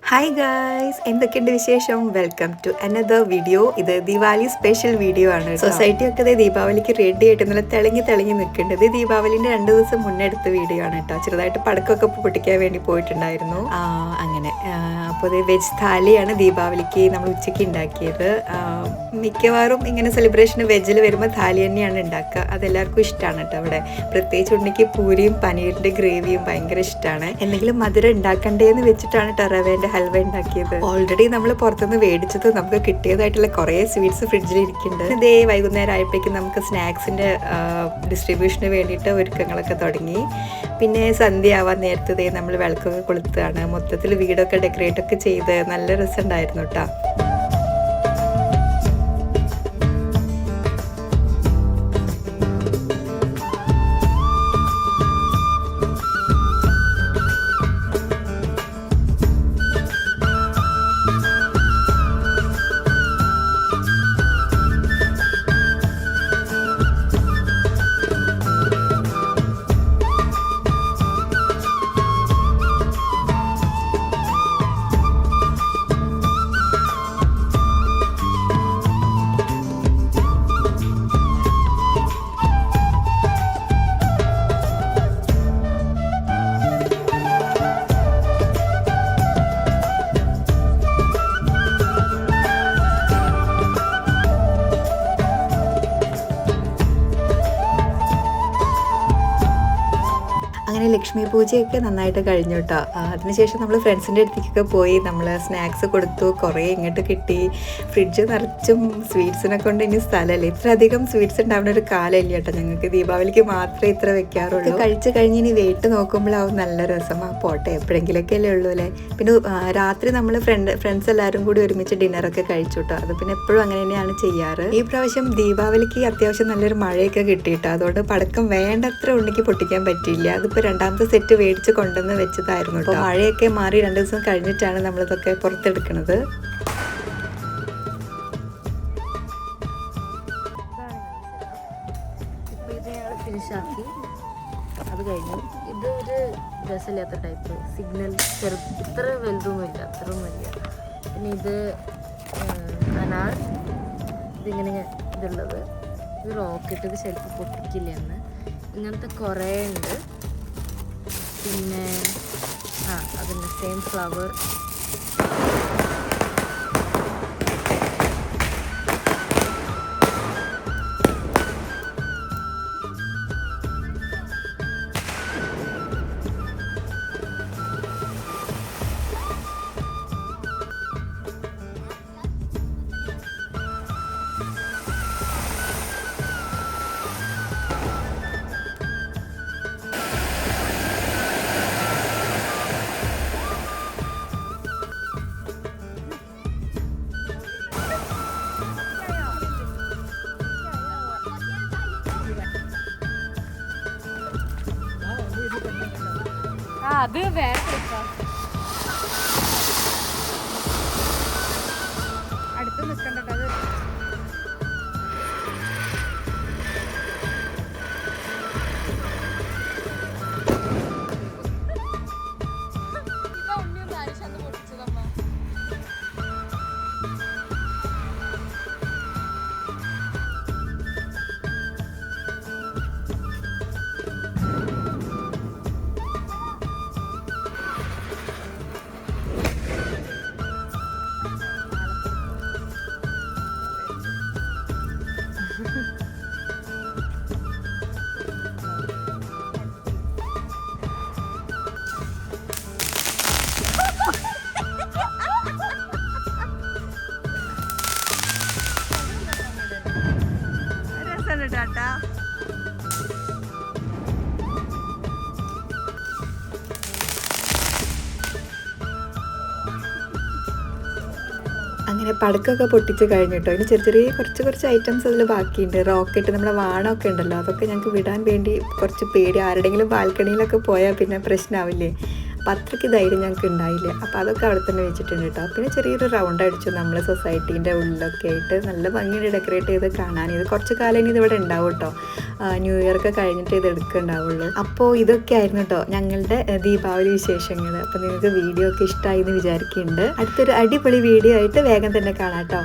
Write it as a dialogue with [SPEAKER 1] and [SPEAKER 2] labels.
[SPEAKER 1] Hi guys, എന്തൊക്കെയുണ്ട് വിശേഷം? Welcome to another video. ഇത് ദിവാലി സ്പെഷ്യൽ വീഡിയോ ആണ്. സൊസൈറ്റി ഒക്കെ ദീപാവലിക്ക് റെഡി ആയിട്ട് നല്ല തിളങ്ങി നിൽക്കേണ്ടത് ദീപാവലിന്റെ 2 ദിവസം മുന്നേ എടുത്ത വീഡിയോ ആണ് കേട്ടോ. ചെറുതായിട്ട് പടക്കമൊക്കെ പൊട്ടിക്കാൻ വേണ്ടി പോയിട്ടുണ്ടായിരുന്നു. അങ്ങനെ അപ്പോൾ ഇത് വെജ് താലിയാണ് ദീപാവലിക്ക് നമ്മൾ ഉച്ചയ്ക്ക് ഉണ്ടാക്കിയത്. മിക്കവാറും ഇങ്ങനെ സെലിബ്രേഷന് വെജിൽ വരുമ്പോൾ താലി തന്നെയാണ് ഉണ്ടാക്കുക. അതെല്ലാവർക്കും ഇഷ്ടമാണ് കേട്ടോ. അവിടെ പ്രത്യേകിച്ച് ഉണ്ടെങ്കിൽ പൂരിയും പനീറിന്റെ ഗ്രേവിയും ഭയങ്കര ഇഷ്ടമാണ്. എന്തെങ്കിലും മധുരം ഉണ്ടാക്കണ്ടേന്ന് വെച്ചിട്ടാണ് റവേന്റെ ഹൽവ ഉണ്ടാക്കിയത്. ഓൾറെഡി നമ്മൾ പുറത്തുനിന്ന് മേടിച്ചത് നമുക്ക് കിട്ടിയതായിട്ടുള്ള കുറേ സ്വീറ്റ്സ് ഫ്രിഡ്ജിൽ ഇരിക്കുന്നുണ്ട്. ഇതേ വൈകുന്നേരം ആയപ്പോഴേക്കും നമുക്ക് സ്നാക്സിന്റെ ഡിസ്ട്രിബ്യൂഷന് വേണ്ടിയിട്ട് ഒരുക്കങ്ങളൊക്കെ തുടങ്ങി. പിന്നെ സന്ധ്യ ആവാൻ നേരത്തെ നമ്മൾ വിളക്കൊക്കെ കൊളുത്തുകയാണ്. മൊത്തത്തിൽ വീടൊക്കെ ഡെക്കറേറ്റ് ഒക്കെ ചെയ്ത് നല്ല രസമുണ്ടായിരുന്നു കേട്ടോ. അങ്ങനെ ലക്ഷ്മി പൂജയൊക്കെ നന്നായിട്ട് കഴിഞ്ഞു കേട്ടോ. അതിനുശേഷം നമ്മൾ ഫ്രണ്ട്സിൻ്റെ അടുത്തേക്കൊക്കെ പോയി നമ്മൾ സ്നാക്സ് കൊടുത്തു. കുറേ ഇങ്ങോട്ട് കിട്ടി. ഫ്രിഡ്ജ് നിറച്ചും സ്വീറ്റ്സിനെ കൊണ്ട് ഇനി സ്ഥലമല്ലേ. ഇത്ര അധികം സ്വീറ്റ്സ് ഉണ്ടാവുന്ന ഒരു കാലമില്ല കേട്ടോ. ഞങ്ങൾക്ക് ദീപാവലിക്ക് മാത്രമേ ഇത്ര വെക്കാറുള്ളൂ. കഴിച്ച് കഴിഞ്ഞ് ഇനി വെയിറ്റ് നോക്കുമ്പോഴാവും നല്ല രസം. പോട്ടെ, എപ്പോഴെങ്കിലൊക്കെ അല്ലേ ഉള്ളൂ അല്ലേ. പിന്നെ രാത്രി നമ്മൾ ഫ്രണ്ട്സ് എല്ലാവരും കൂടി ഒരുമിച്ച് ഡിന്നറൊക്കെ കഴിച്ചു കേട്ടോ. അത് പിന്നെ എപ്പോഴും അങ്ങനെ തന്നെയാണ് ചെയ്യാറ്. ഈ പ്രാവശ്യം ദീപാവലിക്ക് അത്യാവശ്യം നല്ലൊരു മഴയൊക്കെ കിട്ടിയിട്ടോ. അതുകൊണ്ട് പടക്കം വേണ്ടത്ര ഉണ്ടെങ്കിൽ പൊട്ടിക്കാൻ പറ്റിയില്ല. അതിപ്പോൾ രണ്ടാമത്തെ സെറ്റ് മേടിച്ച് കൊണ്ടുവന്ന് വെച്ചതായിരുന്നു കേട്ടോ. മഴയൊക്കെ മാറി 2 ദിവസം കഴിഞ്ഞിട്ടാണ് നമ്മളിതൊക്കെ പുറത്തെടുക്കുന്നത്.
[SPEAKER 2] ഫിനിഷാക്കി. അത് കഴിഞ്ഞു. ഇത് ഒരു രസമില്ലാത്ത ടൈപ്പ് സിഗ്നൽ, ഇത്ര വലുതൊന്നുമില്ല, അത്രയൊന്നുമില്ല. പിന്നെ ഇത് അനാർ, ഇതിങ്ങനെ ഇതുള്ളത്. ഇത് റോക്കറ്റ്, ഇത് ചിലപ്പോൾ പൊട്ടിക്കില്ല എന്ന്. ഇങ്ങനത്തെ കുറേ ഉണ്ട്. പിന്നെ അതിൻ്റെ സെയിം ഫ്ലവർ. അത് വേറെ അടുത്ത് നിൽക്കണ്ടോ. അത് ടാറ്റാ. അങ്ങനെ പടക്കമൊക്കെ പൊട്ടിച്ച് കഴിഞ്ഞിട്ടോ. ഇനി ചെറിയ കുറച്ച് ഐറ്റംസ് അതിൽ ബാക്കിയുണ്ട്. റോക്കറ്റ്, നമ്മുടെ വാണമൊക്കെ ഉണ്ടല്ലോ, അതൊക്കെ ഞങ്ങൾക്ക് വിടാൻ വേണ്ടി കുറച്ച് പേടി. ആരുടെങ്കിലും ബാൽക്കണിയിലൊക്കെ പോയാൽ പിന്നെ പ്രശ്നമാവില്ലേ. അപ്പോൾ അത്രയ്ക്ക് ധൈര്യം ഞങ്ങൾക്ക് ഉണ്ടായില്ല. അപ്പോൾ അതൊക്കെ അവിടെ തന്നെ വെച്ചിട്ടുണ്ട് കേട്ടോ. പിന്നെ ചെറിയൊരു റൗണ്ട് അടിച്ചു നമ്മൾ സൊസൈറ്റീൻ്റെ ഉള്ളിലൊക്കെ ആയിട്ട്. നല്ല ഭംഗിയുടെ ഡെക്കറേറ്റ് ചെയ്ത് കാണാൻ. ഇത് കുറച്ച് കാലം ഇനി ഇതിവിടെ ഉണ്ടാവും കേട്ടോ. ന്യൂ ഇയർ ഒക്കെ കഴിഞ്ഞിട്ട് ഇത് എടുക്കുന്നുണ്ടാവുള്ളൂ. അപ്പോൾ ഇതൊക്കെ ആയിരുന്നു കേട്ടോ ഞങ്ങളുടെ ദീപാവലി വിശേഷങ്ങൾ. അപ്പോൾ നിങ്ങൾക്ക് വീഡിയോ ഒക്കെ ഇഷ്ടമായി എന്ന് വിചാരിക്കുന്നുണ്ട്. അടുത്തൊരു അടിപൊളി വീഡിയോ ആയിട്ട് വേഗം തന്നെ കാണാം കേട്ടോ.